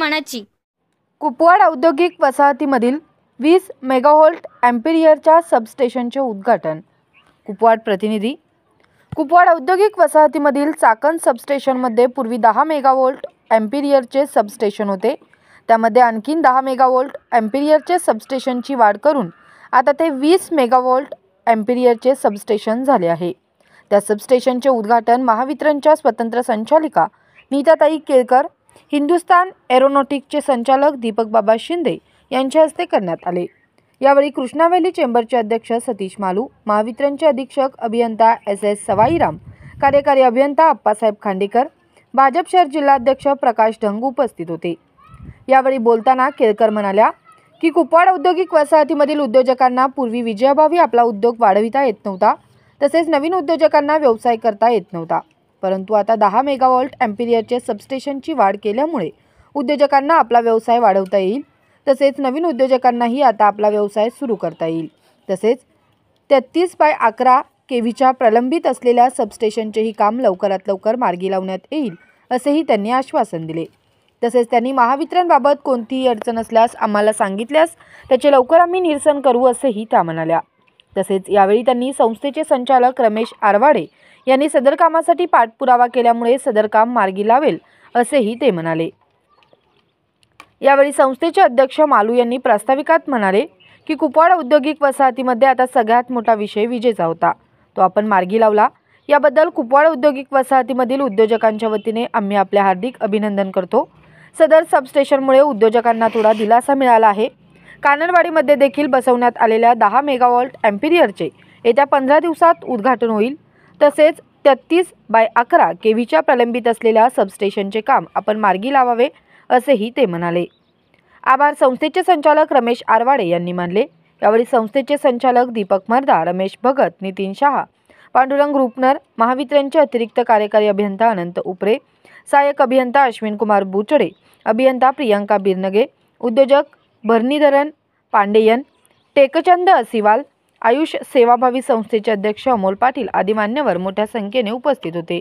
प्रमाणाची कुपवाड औद्योगिक वसाहतीमधील 20 मेगाव्होल्ट अँपिअरच्या सबस्टेशनचे उद्घाटन। कुपवाड प्रतिनिधी। कुपवाड औद्योगिक वसाहतीमधील चाकण सबस्टेशनमध्ये पूर्वी 10 मेगाव्होल्ट अँपिअरचे सबस्टेशन होते। त्यामध्ये आणखीन 10 मेगाव्होल्ट अँपिअरचे सबस्टेशनची वाढ करून आता ते 20 मेगाव्होल्ट अँपिअरचे सबस्टेशन झाले आहे। त्या सबस्टेशनचे उद्घाटन महावितरणच्या स्वतंत्र संचालिका नीताताई केळकर, हिंदुस्तान एरोनॉटिक्सचे संचालक दीपक बाबा शिंदे यांच्या हस्ते करण्यात आले। यावेळी कृष्णा व्हॅली चेंबरचे अध्यक्ष सतीश मालू, महावितरणचे अधीक्षक अभियंता SS सवाईराम, कार्यकारी अभियंता अप्पासाहेब खांडेकर, भाजप शहर जिल्हाध्यक्ष प्रकाश ढंग उपस्थित होते। यावेळी बोलताना केळकर म्हणाल्या की कुपवाड औद्योगिक वसाहतीमधील उद्योजकांना पूर्वी विजयाभावी आपला उद्योग वाढविता येत नव्हता, तसेच नवीन उद्योजकांना व्यवसाय करता येत नव्हता। परंतु आता 10 मेगाव्होल्ट अँपिअरचे सबस्टेशनची वाढ केल्यामुळे उद्योजकांना आपला व्यवसाय वाढवता येईल, तसेच नवीन उद्योजकांनाही आता आपला व्यवसाय सुरू करता येईल। तसेच 33/11 केव्हीच्या प्रलंबित असलेल्या सबस्टेशनचेही काम लवकरात लवकर मार्गी लावण्यात येईल, असेही त्यांनी आश्वासन दिले। तसेच त्यांनी महावितरणबाबत कोणतीही अडचण असल्यास आम्हाला सांगितल्यास त्याचे लवकर आम्ही निरसन करू, असेही त्या म्हणाल्या। तसेच यावेळी त्यांनी संस्थेचे संचालक रमेश आरवाडे यांनी सदर कामासाठी पाठपुरावा केल्यामुळे सदर काम मार्गी लावेल, असेही ते म्हणाले। यावेळी संस्थेचे अध्यक्ष मालू यांनी प्रास्ताविकात म्हणाले की कुपवाड औद्योगिक वसाहतीमध्ये आता सगळ्यात मोठा विषय विजेचा होता, तो आपण मार्गी लावला। याबद्दल कुपवाड औद्योगिक वसाहतीमधील उद्योजकांच्या वतीने आम्ही आपले हार्दिक अभिनंदन करतो। सदर सबस्टेशनमुळे उद्योजकांना थोडा दिलासा मिळाला आहे। कानडवाडीमध्ये देखील बसवण्यात आलेल्या 10 मेगाव्होल्ट अँपिअरचे येत्या 15 दिवसात उद्घाटन होईल। तसेच 33/11 केव्हीच्या प्रलंबित असलेल्या सबस्टेशनचे काम आपण मार्गी लावावे, असेही ते म्हणाले। आभार संस्थेचे संचालक रमेश आरवाडे यांनी मानले। यावेळी संस्थेचे संचालक दीपक मर्दा, रमेश भगत, नितीन शहा, पांडुरंग रुपनर, महावितरणचे अतिरिक्त कार्यकारी अभियंता अनंत उपरे, सहाय्यक अभियंता अश्विन कुमार बुचडे, अभियंता प्रियंका बिरनगे, उद्योजक भरणीधरन पांडेयन, टेकचंद असिवाल, आयुष सेवाभावी संस्थेचे अध्यक्ष अमोल पाटील आदी मान्यवर मोठ्या संख्येने उपस्थित होते।